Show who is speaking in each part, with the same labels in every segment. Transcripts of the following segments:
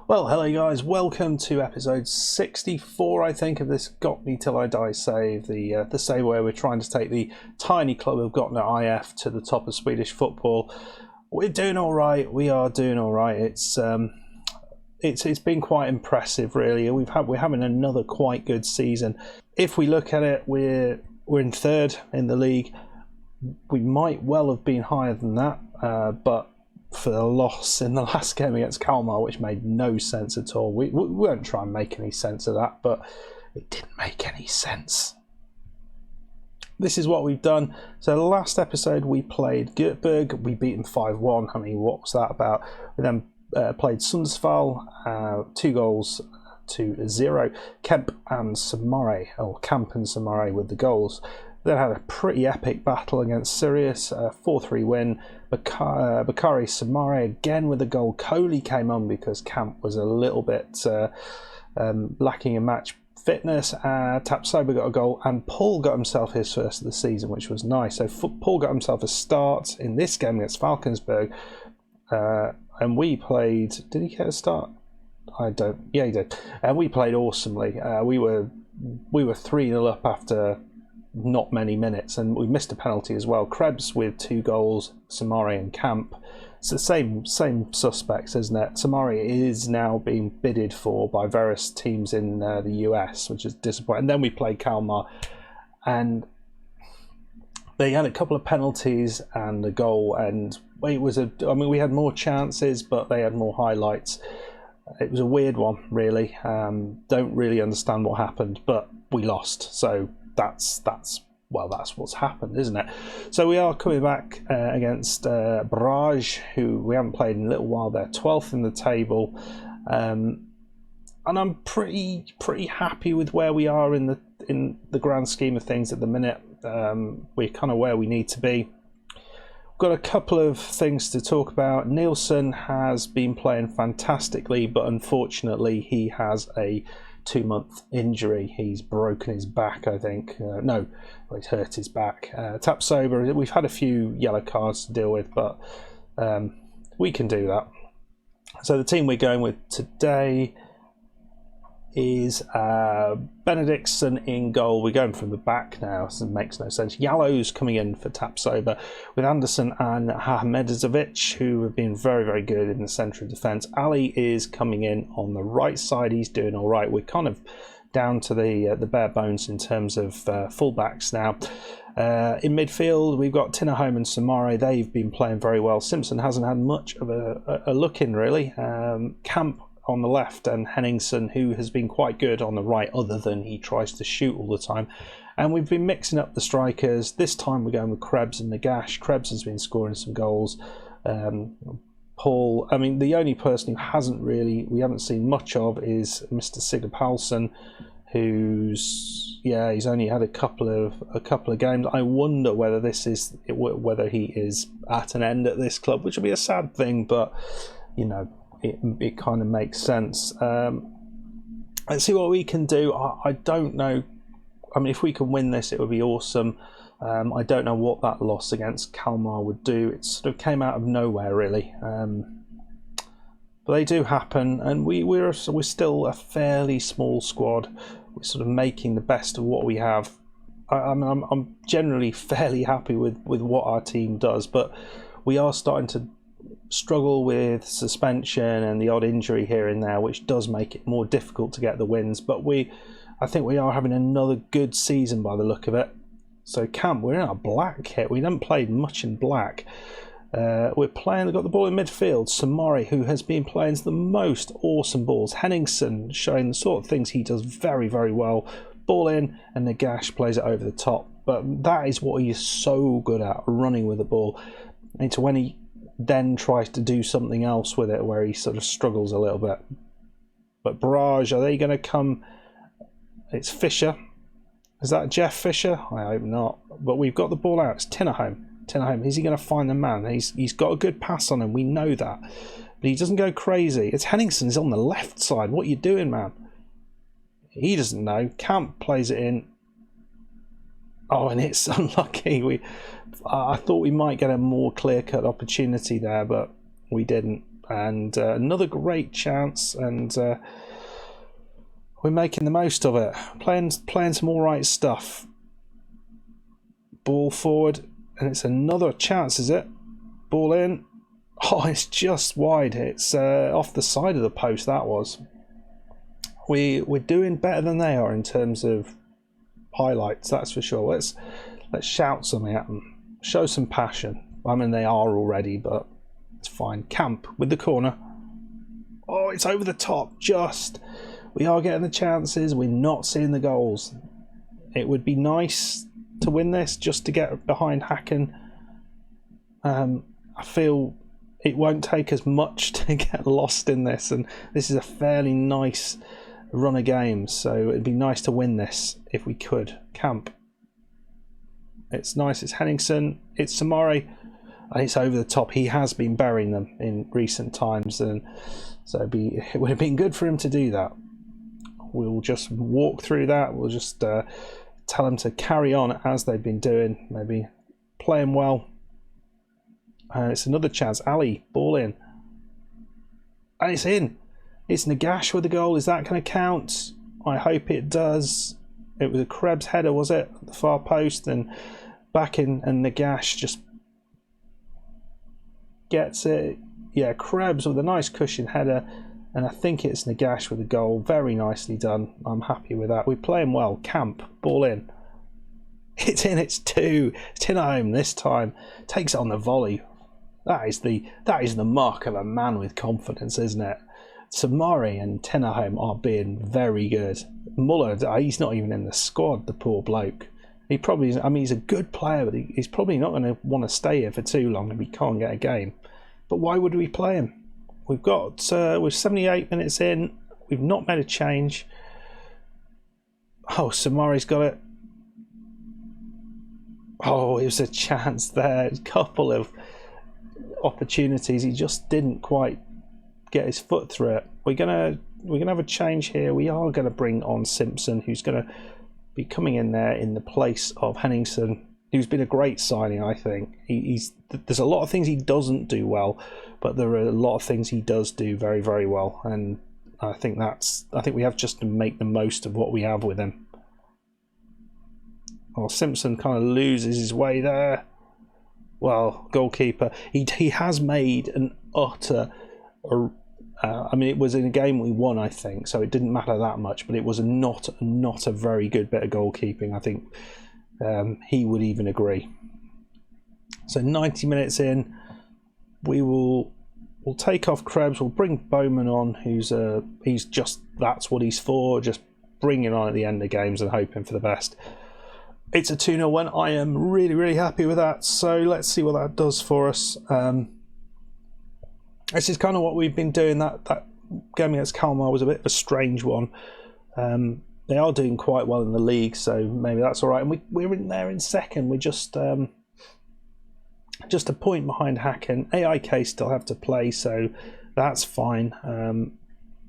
Speaker 1: Well, hello guys, welcome to episode 64, I think, of this Gottne Till I Die save, the save where we're trying to take the tiny club of Gottne IF to the top of Swedish football. We're doing all right. We are doing all right. It's been quite impressive, really. We're having another quite good season. If we look at it, we're in third in the league. We might well have been higher than that, but for the loss in the last game against Kalmar, which made no sense at all. We won't try and make any sense of that, but it didn't make any sense. This is what we've done. So the last episode we played Göteborg. We beat them 5-1. I mean, what was that about? We then played Sundsvall, 2-0. Camp and Samare with the goals. Then had a pretty epic battle against Sirius, a 4-3 win. Bakari Samare again with a goal. Coley came on because Camp was a little bit lacking in match fitness. Tapsoba got a goal, and Paul got himself his first of the season, which was nice. So Paul got himself a start in this game against Falkensberg, and we played. Did he get a start? I don't. Yeah, he did. And we played awesomely. We were 3-0 up after not many minutes, and we missed a penalty as well. Krebs with 2 goals, Samari and Camp. It's the same suspects, isn't it? Samari is now being bidded for by various teams in the US, which is disappointing. And then we played Kalmar, and they had a couple of penalties and a goal, and we had more chances, but they had more highlights. It was a weird one, really. Don't really understand what happened, but we lost, so that's what's happened, isn't it? So we are coming back against Brage, who we haven't played in a little while. They're 12th in the table, and I'm pretty happy with where we are in the grand scheme of things at the minute. We're kind of where we need to be. We've got a couple of things to talk about. Nielsen has been playing fantastically, but unfortunately he has a 2-month injury. He's broken his back, I think. He's hurt his back. Tapsoba, we've had a few yellow cards to deal with, but we can do that. So the team we're going with today is Benediktsson in goal. We're going from the back now, so it makes no sense. Yallow's coming in for Tapsoba with Anderson and Ahmedzovic, who have been very, very good in the centre of defence. Ali is coming in on the right side. He's doing all right. We're kind of down to the bare bones in terms of fullbacks now. In midfield, we've got Tinnerholm and Samare. They've been playing very well. Simpson hasn't had much of a look in, really. Camp on the left, and Henningsen, who has been quite good on the right, other than he tries to shoot all the time. And we've been mixing up the strikers. This time we're going with Krebs and Nagash. Krebs has been scoring some goals. Paul, the only person who we haven't seen much of is Mr. Sigurd Paulsen, he's only had a couple of games. I wonder whether he is at an end at this club, which would be a sad thing, but it kind of makes sense. Let's see what we can do. I don't know. If we can win this, it would be awesome. I don't know what that loss against Kalmar would do. It sort of came out of nowhere, really. But they do happen, and we're still a fairly small squad. We're sort of making the best of what we have. I'm generally fairly happy with what our team does, but we are starting to struggle with suspension and the odd injury here and there, which does make it more difficult to get the wins. But I think we are having another good season by the look of it. So Camp, we're in our black kit. We haven't played much in black. We've got the ball in midfield. Samari, who has been playing the most awesome balls. Henningsen showing the sort of things he does very, very well. Ball in, and Nagash plays it over the top. But that is what he is so good at, running with the ball. And when he then tries to do something else with it, where he sort of struggles a little bit. But Brage, are they going to come? It's Fisher. Is that Jeff Fisher? I hope not. But we've got the ball out. It's Tinnerholm. Is he going to find the man? He's got a good pass on him. We know that. But he doesn't go crazy. It's Henningsen. He's on the left side. What are you doing, man? He doesn't know. Camp plays it in. Oh, and it's unlucky. I thought we might get a more clear-cut opportunity there, but we didn't. and another great chance, and we're making the most of it. Playing some all right stuff. Ball forward, and it's another chance, is it? Ball in. Oh, it's just wide. It's off the side of the post, that was. We're doing better than they are in terms of highlights, that's for sure. Let's shout something at them. Show some passion. I mean, they are already, but it's fine. Camp with the corner. Oh, it's over the top. Just. We are getting the chances. We're not seeing the goals. It would be nice to win this, just to get behind Häcken. I feel it won't take as much to get lost in this, and this is a fairly nice run of games, so it'd be nice to win this if we could. Camp. It's nice. It's Henningsen. It's Samari. And it's over the top. He has been burying them in recent times, and so it would have been good for him to do that. We'll just walk through that. We'll just tell them to carry on as they've been doing, maybe playing well. It's another chance. Ali, ball in. And it's in. It's Nagash with the goal. Is that going to count? I hope it does. It was a Krebs header, was it? At the far post, and back in, and Nagash just gets it. Yeah, Krebs with a nice cushion header, and I think it's Nagash with a goal. Very nicely done. I'm happy with that. We're playing well. Camp, ball in. It's in. It's 2. It's Tinnerholm this time. Takes it on the volley. That is the mark of a man with confidence, isn't it? Samari and Tinnerholm are being very good. Muller, he's not even in the squad, the poor bloke. He probably, I mean, he's a good player, but he's probably not going to want to stay here for too long if he can't get a game. But why would we play him? We're 78 minutes in. We've not made a change. Oh, Samari's got it. Oh, it was a chance there. A couple of opportunities. He just didn't quite get his foot through it. We're gonna have a change here. We are gonna bring on Simpson, who's gonna be coming in there in the place of Henningsen, who's been a great signing. I think there's a lot of things he doesn't do well, but there are a lot of things he does do very, very well, and I think we have just to make the most of what we have with him. Well, Simpson kind of loses his way there. Well, goalkeeper, he has made an utter. I mean, it was in a game we won, I think, so it didn't matter that much. But it was not a very good bit of goalkeeping. I think he would even agree. So 90 minutes in, we'll take off Krebs. We'll bring Bowman on, he's just, that's what he's for. Just bringing on at the end of games and hoping for the best. It's a 2-0 win. I am really, really happy with that. So let's see what that does for us. This is kind of what we've been doing. That game against Kalmar was a bit of a strange one. They are doing quite well in the league, so maybe that's all right. And we're in there in second. We're just a point behind Häcken. AIK still have to play, so that's fine.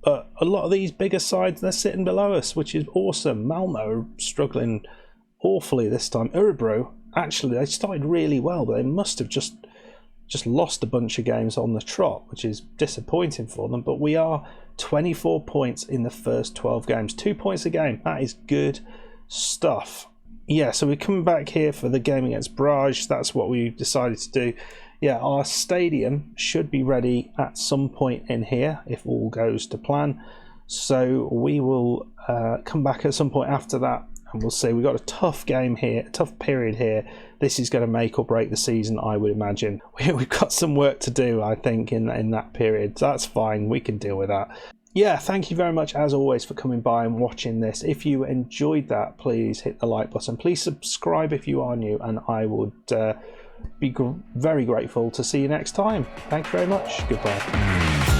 Speaker 1: But a lot of these bigger sides, they're sitting below us, which is awesome. Malmo are struggling awfully this time. Örebro, actually, they started really well, but they must have just lost a bunch of games on the trot, which is disappointing for them. But we are 24 points in the first 12 games. 2 points a game. That is good stuff. Yeah, so we're coming back here for the game against Brage. That's what we decided to do. Yeah, our stadium should be ready at some point in here if all goes to plan. So we will come back at some point after that, and we'll see. We've got a tough game here, a tough period here. This is going to make or break the season, I would imagine. We've got some work to do, I think, in that period. So that's fine. We can deal with that. Yeah, thank you very much, as always, for coming by and watching this. If you enjoyed that, please hit the like button. Please subscribe if you are new, and I would be very grateful to see you next time. Thank you very much. Goodbye.